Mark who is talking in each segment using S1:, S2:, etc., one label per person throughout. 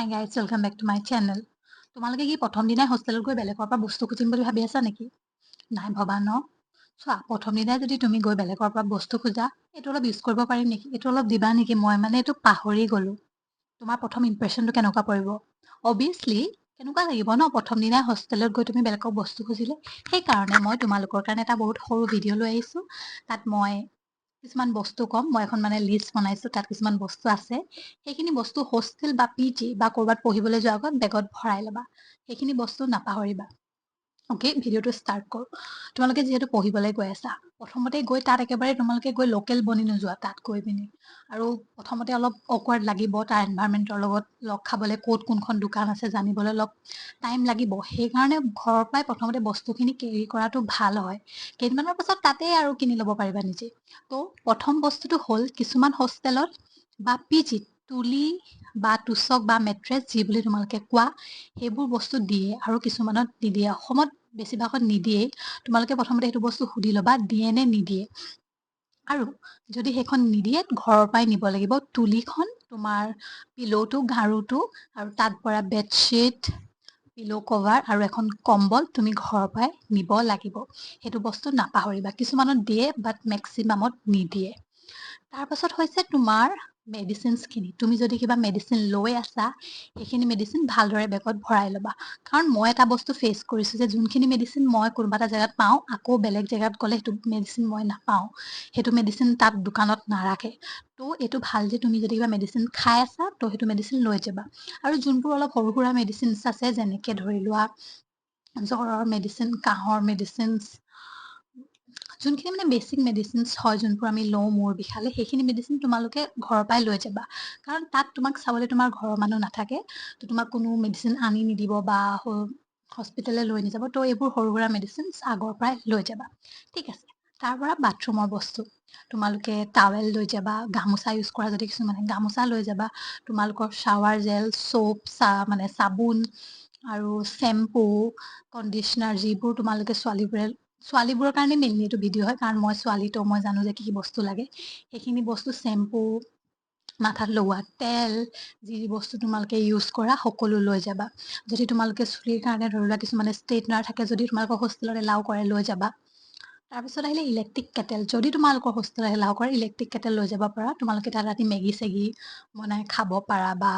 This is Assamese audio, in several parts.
S1: Hi guys, welcome back to my channel. তোমালোকে কি প্ৰথম দিনাই হোষ্টেলত গৈ বেলেগৰ পৰা বস্তু খুজিম বুলি ভাবি আছা নেকি? নাই ভবা ন? চোৱা, প্ৰথম দিনাই যদি তুমি গৈ বেলেগৰ পৰা বস্তু খোজা, এইটো অলপ ইউজ কৰিব পাৰিম নেকি? এইটো অলপ দিবা নেকি? মই মানে এইটো পাহৰি গ'লো। তোমাৰ প্ৰথম ইম্প্ৰেশ্যনটো কেনেকুৱা পৰিব? অবভিয়াছলি কেনেকুৱা লাগিব ন প্ৰথম দিনাই হোষ্টেলত গৈ তুমি বেলেগক বস্তু খুজিলে? সেইকাৰণে মই তোমালোকৰ কাৰণে এটা বহুত সৰু ভিডিঅ' লৈ আহিছোঁ। তাত মই কিছুমান বস্তু কম, মই এখন মানে লিষ্ট বনাইছোঁ, তাত কিছুমান বস্তু আছে। সেইখিনি বস্তু হোষ্টেল বা পিজি বা ক'ৰবাত পঢ়িবলৈ যোৱাৰ আগত বেগত ভৰাই ল'বা। সেইখিনি বস্তু নাপাহৰিবা। অ'কে, ভিডিঅ'টো ষ্টাৰ্ট কৰোঁ। তোমালোকে যিহেতু পঢ়িবলৈ গৈ আছা, প্ৰথমতে গৈ তাত একেবাৰে তোমালোকে গৈ লোকেল বনি নোযোৱা তাত গৈ পিনি। আৰু প্ৰথমতে অলপ অকৱাৰ্ড লাগিব, তাৰ এনভাইৰমেণ্টৰ লগত লগ খাবলৈ, ক'ত কোনখন দোকান আছে জানিবলৈ অলপ টাইম লাগিব। সেইকাৰণে ঘৰৰ পৰাই প্ৰথমতে বস্তুখিনি কেৰি কৰাটো ভাল হয়। কেইদিনমানৰ পাছত তাতে আৰু কিনি ল'ব পাৰিবা নিজে। তো প্ৰথম বস্তুটো হ'ল, কিছুমান হোষ্টেলত বা পিজিত তুলি বা তোচক বা মেট্ৰেছ যি বুলি তোমালোকে কোৱা, সেইবোৰ বস্তু দিয়ে আৰু কিছুমানত নিদিয়ে। অসমত বেছিভাগত নিদিয়েই। তোমালোকে প্ৰথমতে সেইটো বস্তু সুধি ল'বা দিয়ে নে নিদিয়ে। আৰু যদি সেইখন নিদিয়ে, ঘৰৰ পৰাই নিব লাগিব তুলিখন, তোমাৰ পিল'টো, গাৰুটো, আৰু তাত পৰা বেডশ্বীট, পিল' কভাৰ আৰু এখন কম্বল তুমি ঘৰৰ পৰাই নিব লাগিব। সেইটো বস্তু নাপাহৰিবা। কিছুমানত দিয়ে বাট মেক্সিমামত নিদিয়ে। তাৰপাছত হৈছে তোমাৰ মেডিচিনছখিনি। তুমি যদি কিবা মেডিচিন লৈ আছা, সেইখিনি মেডিচিন ভালদৰে বেগত ভৰাই ল'বা। কাৰণ মই এটা বস্তু ফেচ কৰিছোঁ যে যোনখিনি মেডিচিন মই কোনোবা এটা জেগাত পাওঁ, আকৌ বেলেগ জেগাত গ'লে সেইটো মেডিচিন মই নাপাওঁ। সেইটো মেডিচিন তাত দোকানত নাৰাখে। তো এইটো ভাল যে তুমি যদি কিবা মেডিচিন খাই আছা, তো সেইটো মেডিচিন লৈ যাবা। আৰু যোনবোৰ অলপ সৰু সুৰা মেডিচিনছ আছে, যেনেকৈ ধৰি লোৱা জ্বৰৰ মেডিচিন, কাহৰ মেডিচিনছ, যোনখিনি মানে বেছিক মেডিচিনছ হয়, যোনবোৰ আমি লওঁ মূৰ বিষালে, সেইখিনি মেডিচিন তোমালোকে ঘৰৰ পৰাই লৈ যাবা। কাৰণ তাত তোমাক চাবলৈ তোমাৰ ঘৰৰ মানুহ নাথাকে, তো তোমাক কোনো মেডিচিন আনি নিদিব বা হস্পিটেললৈ লৈ নাযাব। তো এইবোৰ সৰু সুৰা মেডিচিনছ আগৰ পৰাই লৈ যাবা। ঠিক আছে। তাৰ পৰা বাথৰুমৰ বস্তু, তোমালোকে টাৱেল লৈ যাবা, গামোচা ইউজ কৰা যদি কিছুমানে গামোচা লৈ যাবা, তোমালোকৰ শ্বাৱাৰ জেল, চ'প, মানে চাবোন আৰু শ্বেম্পু, কণ্ডিচনাৰ, যিবোৰ তোমালোকে ছোৱালীবোৰৰ কাৰণে মেইনলি এইটো ভিডিঅ' হয়, কাৰণ মই ছোৱালী, তো মই জানো যে কি কি বস্তু লাগে। সেইখিনি বস্তু, শ্বেম্পু, মাথাত লগোৱা তেল, যি বস্তু তোমালোকে ইউজ কৰা সকলো লৈ যাবা। যদি তোমালোকে চুলিৰ কাৰণে ধৰি লোৱা কিছুমানে ষ্ট্ৰেইটনাৰ থাকে, যদি তোমালোকৰ হোষ্টেলত এলাও কৰে, লৈ যাবা। তাৰপিছত আহিলে ইলেক্ট্ৰিক কেটেল। যদি তোমালোকৰ হোষ্টেলত এলাও কৰে, ইলেক্ট্ৰিক কেটেল লৈ যাব পাৰা। তোমালোকে তাত ৰাতি মেগী চেগি বনাই খাব পাৰা, বা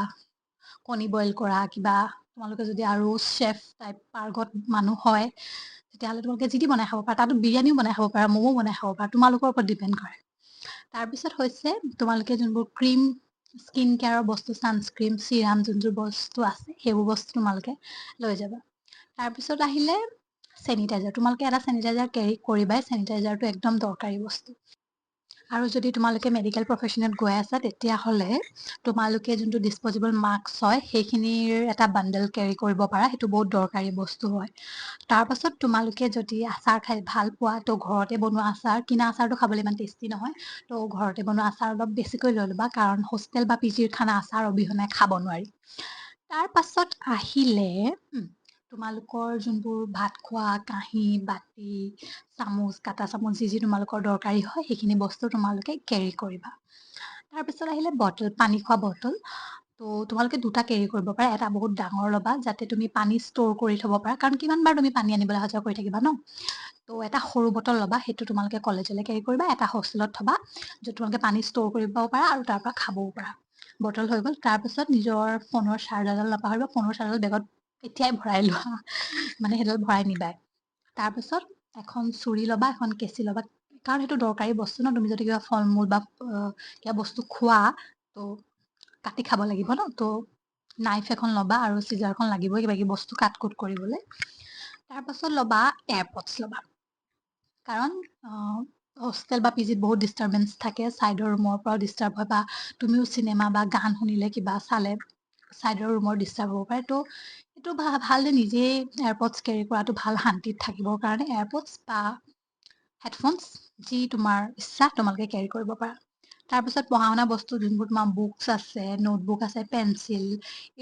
S1: কণী বইল কৰা কিবা। তোমালোকে যদি আৰু চেফ টাইপ পাৰ্গত মানুহ হয়, তেতিয়াহ'লে তোমালোকে যি বনাই খাব পাৰা। তাতো বিৰিয়ানীও বনাই খাব পাৰা, ম'মো বনাই খাব পাৰা, তোমালোকৰ ওপৰত ডিপেণ্ড কৰে। তাৰপিছত হৈছে তোমালোকে যোনবোৰ ক্ৰীম, স্কিন কেয়াৰৰ বস্তু, ছানস্ক্ৰীম, চিৰাম, যোনবোৰ বস্তু আছে, সেইবোৰ বস্তু তোমালোকে লৈ যাবা। তাৰপিছত আহিলে চেনিটাইজাৰ। তোমালোকে এটা চেনিটাইজাৰ কেৰি কৰিবাই। চেনিটাইজাৰটো একদম দৰকাৰী বস্তু। আৰু যদি তোমালোকে মেডিকেল প্ৰফেশ্যনত গৈ আছা, তেতিয়াহ'লে তোমালোকে যোনটো ডিছপ'জেবল মাস্ক হয়, সেইখিনিৰ এটা বাণ্ডেল কেৰি কৰিব পাৰা। সেইটো বহুত দৰকাৰী বস্তু হয়। তাৰপাছত তোমালোকে যদি আচাৰ খাই ভাল পোৱা, তো ঘৰতে বনোৱা আচাৰ, কিনা আচাৰটো খাবলৈ ইমান টেষ্টি নহয়, তো ঘৰতে বনোৱা আচাৰ অলপ বেছিকৈ লৈ ল'বা, কাৰণ হোষ্টেল বা পিজিৰ খানা আচাৰ অবিহনে খাব নোৱাৰি। তাৰপাছত আহিলে তোমালোকৰ যোনবোৰ ভাত খোৱা কাঁহী, বাতি, চামুচ, কাটা চামুচ, যি তোমালোকৰ দৰকাৰী হয়, সেইখিনি বস্তু তোমালোকে কেৰি কৰিবা। তাৰপিছত আহিলে বটল, পানী খোৱা বটল। তো তোমালোকে দুটা কেৰি কৰিব পাৰা। এটা বহুত ডাঙৰ ল'বা, যাতে তুমি পানী ষ্ট'ৰ কৰি থ'ব পাৰা, কাৰণ কিমানবাৰ তুমি পানী আনিবলৈ অহা যোৱা কৰি থাকিবা ন। তো এটা সৰু বটল ল'বা, সেইটো তোমালোকে কলেজলৈ কেৰি কৰিবা। এটা হোষ্টেলত থ'বা, য'ত তোমালোকে পানী ষ্ট'ৰ কৰিব পাৰা আৰু তাৰ পৰা খাবও পাৰা। বটল হৈ গ'ল। তাৰপিছত নিজৰ ফোনৰ চাৰ্জাৰডাল নাপাহৰিবা। ফোনৰ চাৰ্জাৰডাল বেগত এতিয়াই ভৰাই লোৱা, মানে সেইডাল ভৰাই নিবাই। তাৰপিছত এখন চুৰি ল'বা, এখন কেঁচি ল'বা, কাৰণ সেইটো দৰকাৰী বস্তু ন। তুমি যদি কিবা ফল মূল বা কিবা বস্তু খোৱা, তো কাটি খাব লাগিব ন। তো নাইফ এখন ল'বা আৰু চিজাৰখন লাগিবই কিবা কিবি বস্তু কাট কুট কৰিবলৈ। তাৰপাছত ল'বা এয়াৰপডছ ল'বা, কাৰণ হোষ্টেল বা পিজিত বহুত ডিষ্টাৰ্বেঞ্চ থাকে। ছাইডৰ ৰুমৰ পৰাও ডিষ্টাৰ্ব হয়, বা তুমিও চিনেমা বা গান শুনিলে, কিবা চালে ছাইডৰ ৰুমৰ ডিষ্টাৰ্ব হ'ব পাৰে। তো এইটো ভাল যে নিজেই এয়াৰপডছ কেৰি কৰাটো ভাল, শান্তিত থাকিবৰ কাৰণে। এয়াৰপডছ বা হেডফোনছ, যি তোমাৰ ইচ্ছা তোমালোকে কেৰি কৰিব পাৰা। তাৰপিছত পঢ়া শুনা বস্তু, যোনবোৰ তোমাৰ বুকছ আছে, নোটবুক আছে, পেঞ্চিল,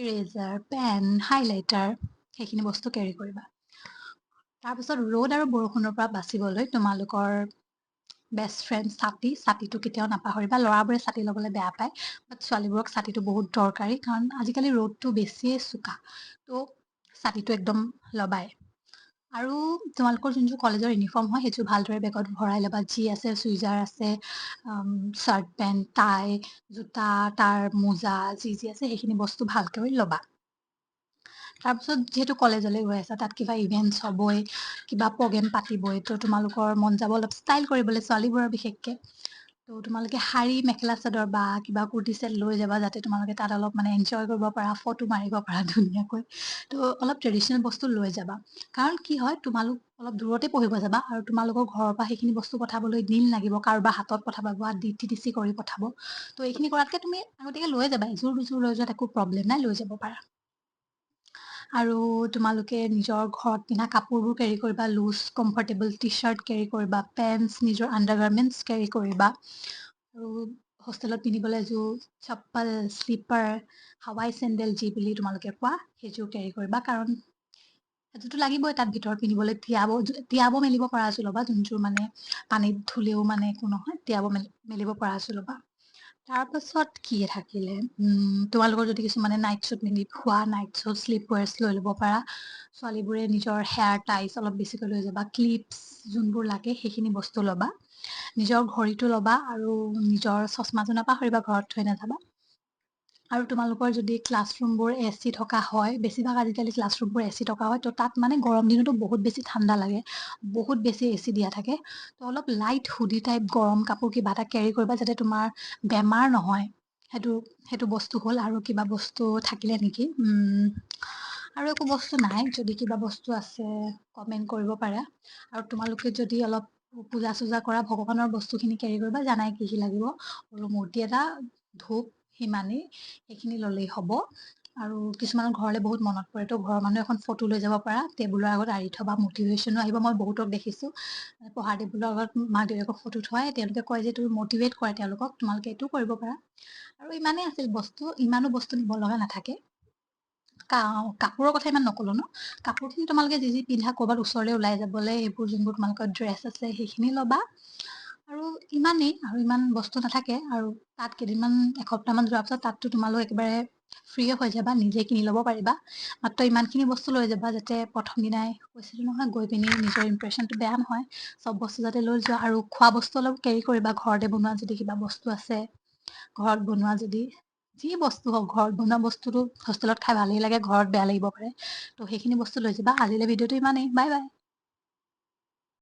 S1: ইৰেজাৰ, পেন, হাইলাইটাৰ, সেইখিনি বস্তু কেৰি কৰিবা। তাৰপিছত ৰ'দ আৰু বৰষুণৰ পৰা বাচিবলৈ তোমালোকৰ বেষ্ট ফ্ৰেণ্ড ছাতিটো কেতিয়াও নাপাহৰিবা। ল'ৰাবোৰে ছাতি ল'বলৈ বেয়া পায়, বাট ছোৱালীবোৰক ছাতিটো বহুত দৰকাৰী, কাৰণ আজিকালি ৰ'দটো বেছিয়ে চোকা, তো ছাতিটো একদম ল'বাই। আৰু তোমালোকৰ যোনযোৰ কলেজৰ ইউনিফৰ্ম হয় সেইযোৰ ভালদৰে বেগত ভৰাই ল'বা। যি আছে চুইজাৰ আছে, চাৰ্ট পেণ্ট টাই জোতা তাৰ মোজা যি আছে সেইখিনি বস্তু ভালকৈ ল'বা। তাৰপিছত যিহেতু কলেজলৈ গৈ আছা, তাত কিবা ইভেণ্টছ হ'বই, কিবা প্ৰগ্ৰেম পাতিবই, তো তোমালোকৰ মন যাব অলপ ষ্টাইল কৰিবলৈ, ছোৱালীবোৰৰ বিশেষকৈ। তো তোমালোকে শাৰী মেখেলা চাদৰ বা কিবা কুৰ্তি ছেট লৈ যাবা, যাতে তোমালোকে তাত অলপ মানে এনজয় কৰিব পাৰা, ফটো মাৰিব পাৰা ধুনীয়াকৈ। তো অলপ ট্ৰেডিশ্যনেল বস্তু লৈ যাবা, কাৰণ কি হয় তোমালোক অলপ দূৰতে পঢ়িব যাবা, আৰু তোমালোকৰ ঘৰৰ পৰা সেইখিনি বস্তু পঠাবলৈ দিন লাগিব, কাৰোবাৰ হাতত পঠাব বা DTDC কৰি পঠাব। তো এইখিনি কৰাতকৈ তুমি আগতীয়াকৈ লৈ যাবা, এযোৰ দুযোৰ লৈ যোৱাত একো প্ৰব্লেম নাই, লৈ যাব পাৰা। আৰু তোমালোকে নিজৰ ঘৰত পিন্ধা কাপোৰবোৰ কেৰি কৰিবা, লুজ কমফৰ্টেবল টি-চাৰ্ট কেৰি কৰিবা, পেণ্টছ, নিজৰ আণ্ডাৰগাৰ্মেণ্টছ কেৰি কৰিবা। আৰু হোষ্টেলত পিন্ধিবলৈ এযোৰ চপ্পল, শ্লিপাৰ, হাৱাই চেণ্ডেল যি বুলি তোমালোকে কোৱা, সেইযোৰ কেৰি কৰিবা, কাৰণ সেইটোতো লাগিবই তাত ভিতৰত পিন্ধিবলৈ। তিয়াব মেলিব পৰা এযোৰ ল'বা, যোনযোৰ মানে পানীত ধুলেও মানে একো নহয়, তিয়াব মেলিব পৰা এযোৰ ল'বা। তাৰপাছত কি থাকিলে, তোমালোকৰ যদি কিছুমানে নাইট শ্বুট পিন্ধি খোৱা, নাইট শ্বুট শ্লিপৱেৰ্ছ লৈ ল'ব পাৰা। ছোৱালীবোৰে নিজৰ হেয়াৰ টাইজ অলপ বেছিকৈ লৈ যাবা, ক্লিপছ যোনবোৰ লাগে সেইখিনি বস্তু ল'বা। নিজৰ ঘড়ীটো ল'বা, আৰু নিজৰ চশমাযোৰ নাপাহৰিবা, ঘৰত থৈ নাযাবা। আৰু তোমালোকৰ যদি ক্লাছৰুমবোৰ AC থকা হয়, বেছিভাগ আজিকালি ক্লাছৰুমবোৰ AC থকা হয়, তো তাত মানে গৰম দিনতো বহুত বেছি ঠাণ্ডা লাগে, বহুত বেছি AC দিয়া থাকে। তো অলপ লাইট হুডি টাইপ গৰম কাপোৰ কিবা এটা কেৰি কৰিবা, যাতে তোমাৰ বেমাৰ নহয়। সেইটো বস্তু হ'ল। আৰু কিবা বস্তু থাকিলে নেকি? আৰু একো বস্তু নাই। যদি কিবা বস্তু আছে কমেণ্ট কৰিব পাৰা। আৰু তোমালোকে যদি অলপ পূজা চূজা কৰা, ভগৱানৰ বস্তুখিনি কেৰি কৰিবা, জানাই কি লাগিব। সৰু মূৰ্তি এটা, ধূপ, সিমানেই, সেইখিনি ল'লেই হ'ব। আৰু কিছুমানৰ ঘৰলৈ বহুত মনত পৰে, তো ঘৰৰ মানুহে এখন ফটো লৈ যাব পাৰা, টেবুলৰ আগত আঁৰি থবা, মটিভেশ্যনো আহিব। মই বহুতক দেখিছোঁ পঢ়া টেবুলৰ আগত মাক দেউতাকক ফটো থোৱাই, তেওঁলোকে কয় যে তুমি মটিভেট কৰে তেওঁলোকক, তোমালোকে এইটোও কৰিব পাৰা। আৰু ইমানেই আছিল বস্তু, ইমানো বস্তু নিব লগা নাথাকে। কাপোৰৰ কথা ইমান নক'লো ন। কাপোৰখিনি তোমালোকে যি যি পিন্ধা, ক'ৰবাত ওচৰলৈ ওলাই যাবলৈ, এইবোৰ যোনবোৰ তোমালোকৰ ড্ৰেছ আছে সেইখিনি ল'বা। আৰু ইমানেই, আৰু ইমান বস্তু নাথাকে। আৰু তাত কেইদিনমান, এসপ্তাহমান যোৱাৰ পিছত তাততো তোমালোক একেবাৰে ফ্ৰীয়ে হৈ যাবা, নিজে কিনি ল'ব পাৰিবা। মাত্ৰ ইমানখিনি বস্তু লৈ যাবা, যাতে প্ৰথম দিনাই কৈছিলোঁ নহয়, গৈ পিনি নিজৰ ইমপ্ৰেশ্যনটো বেয়া নহয়। চব বস্তু যাতে লৈ যোৱা। আৰু খোৱা বস্তু অলপ কেৰি কৰিবা, ঘৰতে বনোৱা যদি কিবা বস্তু আছে, ঘৰত বনোৱা যদি যি বস্তু হওক, ঘৰত বনোৱা বস্তুটো হোষ্টেলত খাই ভালেই লাগে, ঘৰত বেয়া লাগিব পাৰে। তো সেইখিনি বস্তু লৈ যাবা। আজিলৈ ভিডিঅ'টো ইমানেই, বাই বাই।